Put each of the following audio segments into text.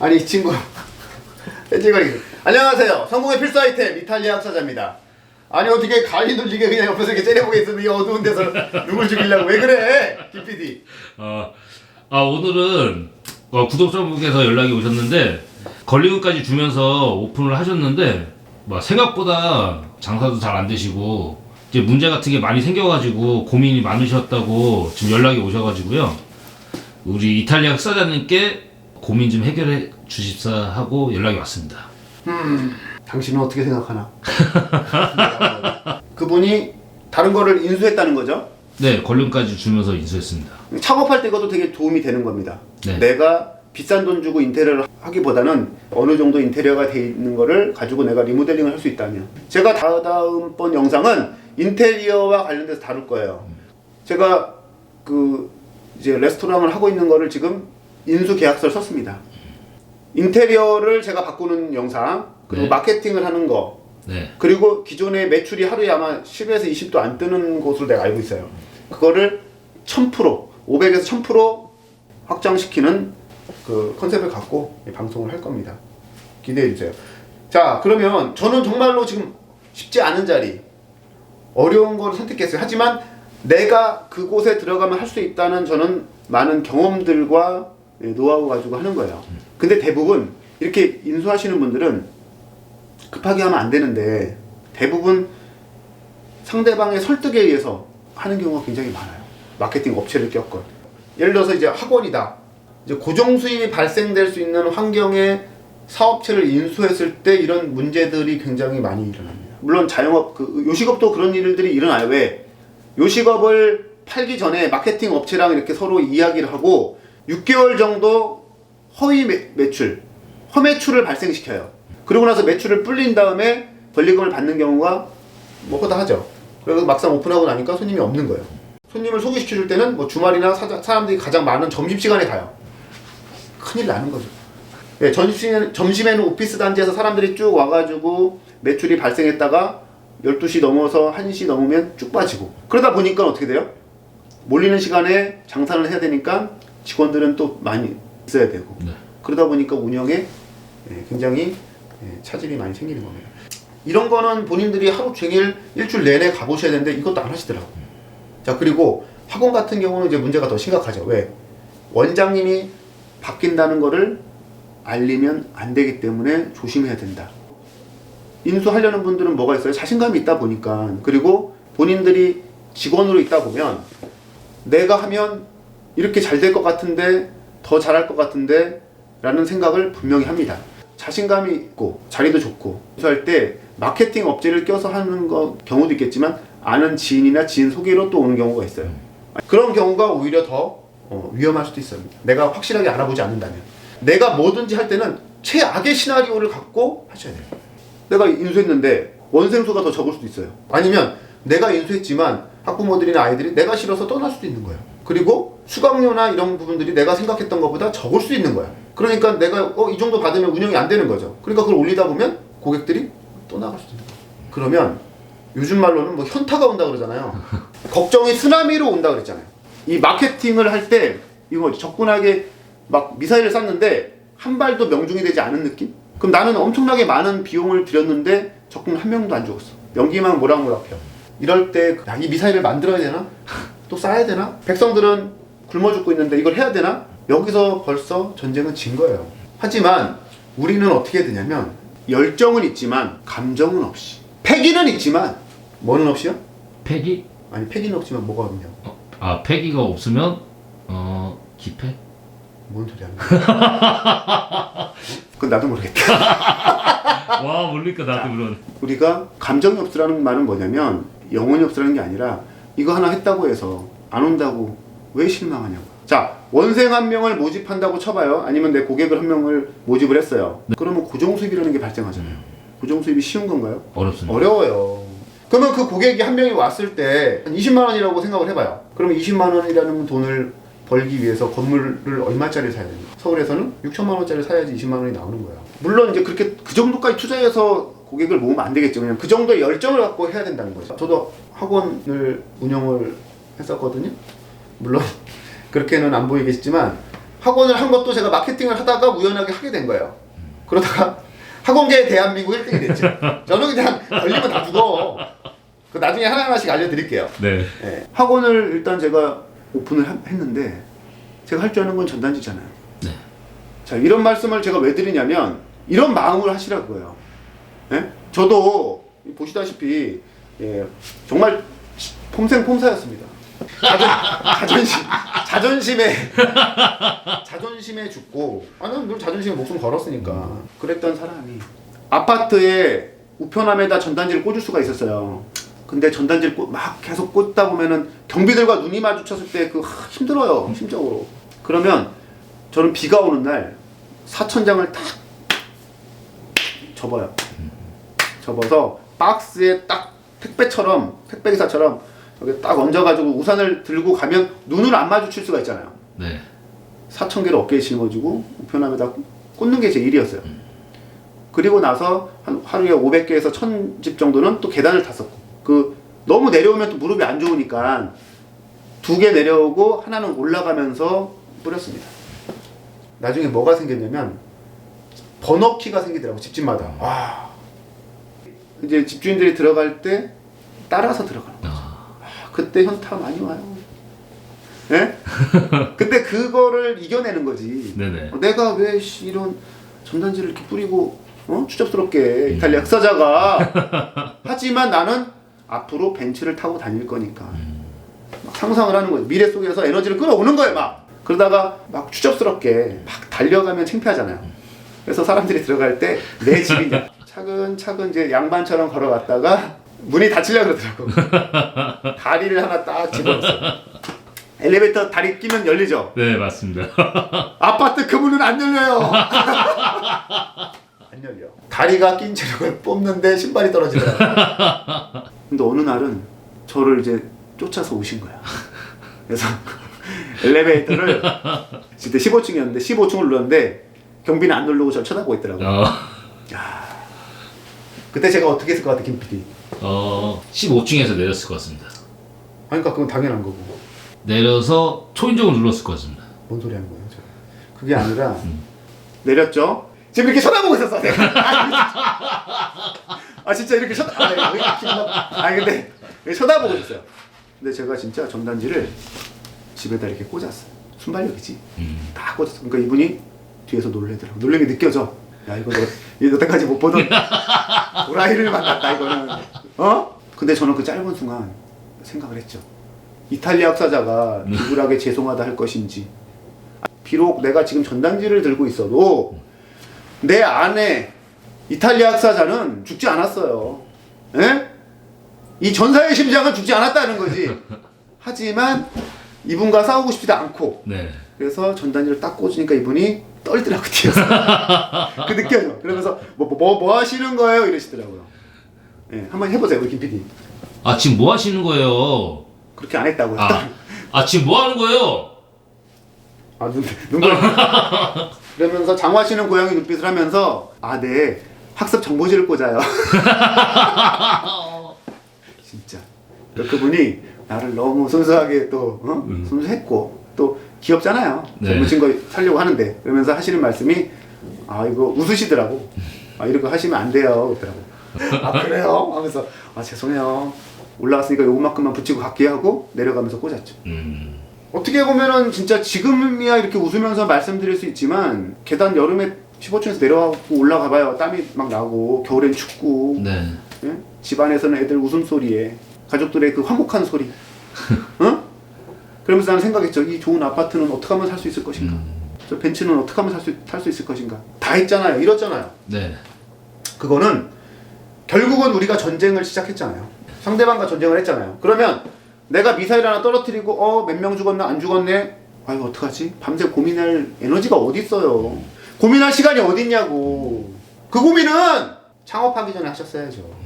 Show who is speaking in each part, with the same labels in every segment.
Speaker 1: 아니 이 친구 찌거리. 안녕하세요. 성공의 필수 아이템 이탈리아 학사자입니다. 아니 어떻게 가위 돌리게 그냥 옆에서 이렇게 째려보고 있으면 이 어두운 데서 누굴 죽이려고 왜 그래? 김PD.
Speaker 2: 오늘은 구독자분께서 연락이 오셨는데 권리금까지 주면서 오픈을 하셨는데 생각보다 장사도 잘 안 되시고 이제 문제 같은 게 많이 생겨가지고 고민이 많으셨다고 지금 연락이 오셔가지고요. 우리 이탈리아 학사자님께 고민 좀 해결해 주십사 하고 연락이 왔습니다.
Speaker 1: 당신은 어떻게 생각하나? 그분이 다른 거를 인수했다는 거죠?
Speaker 2: 네, 권리금까지 주면서 인수했습니다.
Speaker 1: 창업할 때 이것도 되게 도움이 되는 겁니다.
Speaker 2: 네.
Speaker 1: 내가 비싼 돈 주고 인테리어를 하기보다는 어느 정도 인테리어가 돼 있는 거를 가지고 내가 리모델링을 할 수 있다면, 제가 다음번 영상은 인테리어와 관련돼서 다룰 거예요. 제가 이제 레스토랑을 하고 있는 거를 지금 인수 계약서를 썼습니다. 인테리어를 제가 바꾸는 영상, 그리고
Speaker 2: 네.
Speaker 1: 마케팅을 하는 거,
Speaker 2: 네.
Speaker 1: 그리고 기존의 매출이 하루에 아마 10에서 20도 안 뜨는 곳으로 내가 알고 있어요. 그거를 1000%, 500에서 1000% 확장시키는 그 컨셉을 갖고 방송을 할 겁니다. 기대해 주세요. 자, 그러면 저는 정말로 지금 쉽지 않은 자리, 어려운 걸 선택했어요. 하지만 내가 그곳에 들어가면 할 수 있다는 저는 많은 경험들과 노하우 가지고 하는 거예요. 근데 대부분 이렇게 인수하시는 분들은 급하게 하면 안 되는데 대부분 상대방의 설득에 의해서 하는 경우가 굉장히 많아요. 마케팅 업체를 꼈건. 예를 들어서 이제 학원이다. 이제 고정 수입이 발생될 수 있는 환경에 사업체를 인수했을 때 이런 문제들이 굉장히 많이 일어납니다. 물론 자영업, 요식업도 그런 일들이 일어나요. 왜? 요식업을 팔기 전에 마케팅 업체랑 이렇게 서로 이야기를 하고 6개월 정도 허위 매출, 허매출을 발생시켜요. 그러고 나서 매출을 불린 다음에 권리금을 받는 경우가 허다하죠. 그래서 막상 오픈하고 나니까 손님이 없는 거예요. 손님을 소개시켜줄 때는 주말이나 사람들이 가장 많은 점심시간에 가요. 큰일 나는 거죠. 네, 점심에는 오피스 단지에서 사람들이 쭉 와가지고 매출이 발생했다가 12시 넘어서 1시 넘으면 쭉 빠지고, 그러다 보니까 어떻게 돼요? 몰리는 시간에 장사를 해야 되니까 직원들은 또 많이 있어야 되고,
Speaker 2: 네.
Speaker 1: 그러다 보니까 운영에 굉장히 차질이 많이 생기는 겁니다. 이런 거는 본인들이 하루 종일 일주일 내내 가보셔야 되는데 이것도 안 하시더라고요. 자, 그리고 학원 같은 경우는 이제 문제가 더 심각하죠. 왜? 원장님이 바뀐다는 거를 알리면 안 되기 때문에 조심해야 된다. 인수하려는 분들은 뭐가 있어요? 자신감이 있다 보니까. 그리고 본인들이 직원으로 있다 보면 내가 하면 이렇게 잘 될 것 같은데, 더 잘할 것 같은데 라는 생각을 분명히 합니다. 자신감이 있고 자리도 좋고, 인수할 때 마케팅 업체를 껴서 하는 경우도 있겠지만 아는 지인이나 지인 소개로 또 오는 경우가 있어요. 그런 경우가 오히려 더 위험할 수도 있어요. 내가 확실하게 알아보지 않는다면. 내가 뭐든지 할 때는 최악의 시나리오를 갖고 하셔야 돼요. 내가 인수했는데 원생수가 더 적을 수도 있어요. 아니면 내가 인수했지만 학부모들이나 아이들이 내가 싫어서 떠날 수도 있는 거예요. 그리고 수강료나 이런 부분들이 내가 생각했던 것보다 적을 수 있는 거야. 그러니까 내가 이 정도 받으면 운영이 안 되는 거죠. 그러니까 그걸 올리다 보면 고객들이 떠나갈 수도 있는 거예요. 그러면 요즘 말로는 현타가 온다 그러잖아요. 걱정이 쓰나미로 온다 그랬잖아요. 이 마케팅을 할 때 이거 적분하게 막 미사일을 쐈는데 한 발도 명중이 되지 않은 느낌? 그럼 나는 엄청나게 많은 비용을 들였는데 적군 한 명도 안 죽었어. 연기만 모락모락해요. 이럴 때 이 미사일을 만들어야 되나? 또 쏴야 되나? 백성들은 굶어 죽고 있는데 이걸 해야 되나? 여기서 벌써 전쟁은 진 거예요. 하지만 우리는 어떻게 되냐면 열정은 있지만 감정은 없이, 패기는 있지만 뭐는 없이요?
Speaker 2: 폐기?
Speaker 1: 아니, 패기는 없지만 뭐가 없냐고.
Speaker 2: 폐기가 없으면 기패?
Speaker 1: 뭔 소리 하는 거야? 그건 나도 모르겠다.
Speaker 2: 와, 모르니까 나도 물론.
Speaker 1: 우리가 감정이 없으라는 말은 뭐냐면 영혼이 없으라는 게 아니라 이거 하나 했다고 해서 안 온다고 왜 실망하냐고. 자, 원생 한 명을 모집한다고 쳐봐요. 아니면 내 고객을 한 명을 모집을 했어요. 그러면 고정 수입이라는 게 발생하잖아요. 고정 수입이 쉬운 건가요?
Speaker 2: 어렵습니다.
Speaker 1: 어려워요. 그러면 그 고객이 한 명이 왔을 때 한 20만 원이라고 생각을 해봐요. 그러면 20만 원이라는 돈을 벌기 위해서 건물을 얼마짜리 사야 됩니까? 서울에서는 6천만 원짜리 사야지 20만 원이 나오는 거예요. 물론 이제 그렇게 그 정도까지 투자해서 고객을 모으면 안 되겠죠. 그냥 그 정도의 열정을 갖고 해야 된다는 거죠. 저도 학원을 운영을 했었거든요. 물론 그렇게는 안 보이겠지만 학원을 한 것도 제가 마케팅을 하다가 우연하게 하게 된 거예요. 그러다가 학원계 대한민국 1등이 됐죠. 저는 그냥 걸리면 다 죽어. 그 나중에 하나하나씩 알려드릴게요.
Speaker 2: 네.
Speaker 1: 네. 학원을 일단 제가 오픈을 했는데 제가 할 줄 아는 건 전단지잖아요.
Speaker 2: 네.
Speaker 1: 자, 이런 말씀을 제가 왜 드리냐면 이런 마음을 하시라고요. 예? 저도 보시다시피 예, 정말 폼생폼사였습니다. 자존심에 죽고 나는 늘 자존심에 목숨 걸었으니까 그랬던 사람이 아파트에 우편함에다 전단지를 꽂을 수가 있었어요. 근데 전단지를 막 계속 꽂다 보면은 경비들과 눈이 마주쳤을 때 힘들어요, 심적으로. 그러면 저는 비가 오는 날 4,000장을 딱 접어요. 접어서 박스에 딱 택배기사처럼 여기 딱 얹어가지고 우산을 들고 가면 눈을 안 마주칠 수가 있잖아요.
Speaker 2: 네.
Speaker 1: 4,000개를 어깨에 짊어지고 우편함에다 꽂는 게 제 일이었어요. 그리고 나서 한 하루에 500개에서 1,000집 정도는 또 계단을 탔었고, 너무 내려오면 또 무릎이 안 좋으니까 2개 내려오고 하나는 올라가면서 뿌렸습니다. 나중에 뭐가 생겼냐면 번호키가 생기더라고, 집집마다. 와. 이제 집주인들이 들어갈 때 따라서 들어가는 거죠. 그때 현타 많이 와요. 예? 근데 그거를 이겨내는 거지.
Speaker 2: 네네.
Speaker 1: 내가 왜 이런 전단지를 이렇게 뿌리고 추접스럽게 이탈리아 역사자가 하지만 나는 앞으로 벤츠를 타고 다닐 거니까 막 상상을 하는 거예요. 미래 속에서 에너지를 끌어오는 거예요. 막 그러다가 막 추접스럽게 막 달려가면 창피하잖아요. 그래서 사람들이 들어갈 때 내 집이냐 차근차근 이제 양반처럼 걸어갔다가 문이 닫히려고 그러더라고. 다리를 하나 딱 집어넣었어요. 엘리베이터 다리 끼면 열리죠?
Speaker 2: 네, 맞습니다.
Speaker 1: 아파트 그 문은 안 열려요. 안 열려. 다리가 낀 채로 뽑는데 신발이 떨어지더라고요. 근데 어느 날은 저를 이제 쫓아서 오신 거야. 그래서 엘리베이터를 그때 15층이었는데 15층을 눌렀는데 경비는 안 누르고 저를 쳐다보고 있더라고요. 야, 그때 제가 어떻게 했을 것 같아, 김 PD?
Speaker 2: 15층에서 내렸을 것 같습니다.
Speaker 1: 아니, 그러니까 그건 당연한 거고.
Speaker 2: 내려서 초인종을 눌렀을 것 같습니다.
Speaker 1: 뭔 소리 하는 거예요, 저? 그게 아니라 내렸죠. 지금 이렇게 쳐다보고 있었어, 내가. 아, 진짜 이렇게 근데 쳐다보고 있어요. 근데 제가 진짜 전단지를 집에다 이렇게 꽂았어요. 순발력이지. 딱 꽂았어. 그러니까 이분이 뒤에서 놀래더라고. 놀림이 느껴져. 야, 이거 여태까지 못 보던 도라이를 만났다, 이거는. 근데 저는 그 짧은 순간 생각을 했죠. 이탈리아 역사자가 비굴하게 죄송하다 할 것인지, 비록 내가 지금 전단지를 들고 있어도 내 안에 이탈리아 역사자는 죽지 않았어요. 에? 이 전사의 심장은 죽지 않았다는 거지. 하지만 이분과 싸우고 싶지도 않고.
Speaker 2: 네.
Speaker 1: 그래서 전단지를 딱 꽂으니까 이분이 떨더라고, 뒤에서. 그 느껴져. 그러면서 뭐 하시는 거예요? 이러시더라고요. 예, 한번 해보세요, 우리 김 PD.
Speaker 2: 아, 지금 뭐 하시는 거예요?
Speaker 1: 그렇게 안 했다고요.
Speaker 2: 지금 뭐 하는 거예요?
Speaker 1: 눈걸. 그러면서 장화시는 고양이 눈빛을 하면서 네, 학습 정보지를 꽂아요. 진짜. 그분이 나를 너무 순수하게 또 순수했고 또 귀엽잖아요.
Speaker 2: 네.
Speaker 1: 젊은 친구 살려고 하는데 그러면서 하시는 말씀이 이거 웃으시더라고. 이런 거 하시면 안 돼요. 그러더라고. 그래요? 하면서 죄송해요. 올라왔으니까 요것만큼만 붙이고 갈게요 하고 내려가면서 꽂았죠. 어떻게 보면은 진짜 지금이야 이렇게 웃으면서 말씀드릴 수 있지만 계단 여름에 15층에서 내려가고 올라가봐요. 땀이 막 나고 겨울엔 춥고.
Speaker 2: 네.
Speaker 1: 예? 집안에서는 애들 웃음소리에 가족들의 그 화목한 소리. 그러면서 나는 생각했죠. 이 좋은 아파트는 어떻게 하면 살 수 있을 것인가. 저 벤츠는 어떻게 하면 탈 수 있을 것인가. 다 했잖아요. 이렇잖아요.
Speaker 2: 네.
Speaker 1: 그거는 결국은 우리가 전쟁을 시작했잖아요. 상대방과 전쟁을 했잖아요. 그러면 내가 미사일 하나 떨어뜨리고 몇 명 죽었나 안 죽었네. 이거 어떡하지? 밤새 고민할 에너지가 어디 있어요. 고민할 시간이 어디 있냐고. 그 고민은 창업하기 전에 하셨어야죠.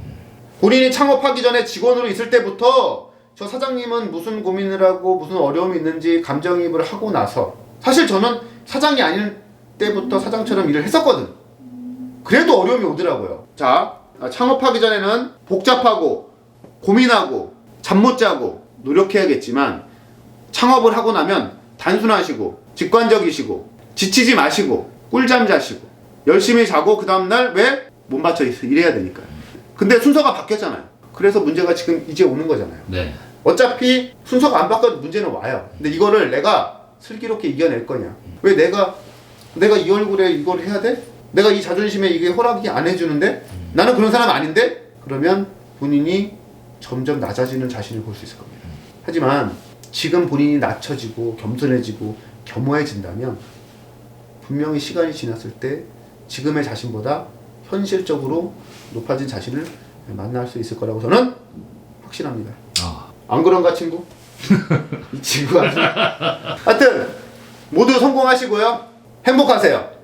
Speaker 1: 본인이 창업하기 전에 직원으로 있을 때부터 저 사장님은 무슨 고민을 하고 무슨 어려움이 있는지 감정이입을 하고 나서, 사실 저는 사장이 아닐 때부터 사장처럼 일을 했었거든. 그래도 어려움이 오더라고요. 자, 창업하기 전에는 복잡하고 고민하고 잠 못 자고 노력해야겠지만 창업을 하고 나면 단순하시고 직관적이시고 지치지 마시고 꿀잠 자시고 열심히 자고 그 다음날 왜? 못 맞춰 있어. 이래야 되니까요. 근데 순서가 바뀌었잖아요. 그래서 문제가 지금 이제 오는 거잖아요.
Speaker 2: 네.
Speaker 1: 어차피 순서가 안 바뀌어도 문제는 와요. 근데 이거를 내가 슬기롭게 이겨낼 거냐? 왜 내가 이 얼굴에 이걸 해야 돼? 내가 이 자존심에 이게 허락이 안 해주는데? 나는 그런 사람 아닌데? 그러면 본인이 점점 낮아지는 자신을 볼 수 있을 겁니다. 하지만 지금 본인이 낮춰지고 겸손해지고 겸허해진다면 분명히 시간이 지났을 때 지금의 자신보다 현실적으로 높아진 자신을 만날 수 있을 거라고 저는 확신합니다. 안 그런가 친구? 이 친구가 하여튼 모두 성공하시고요. 행복하세요.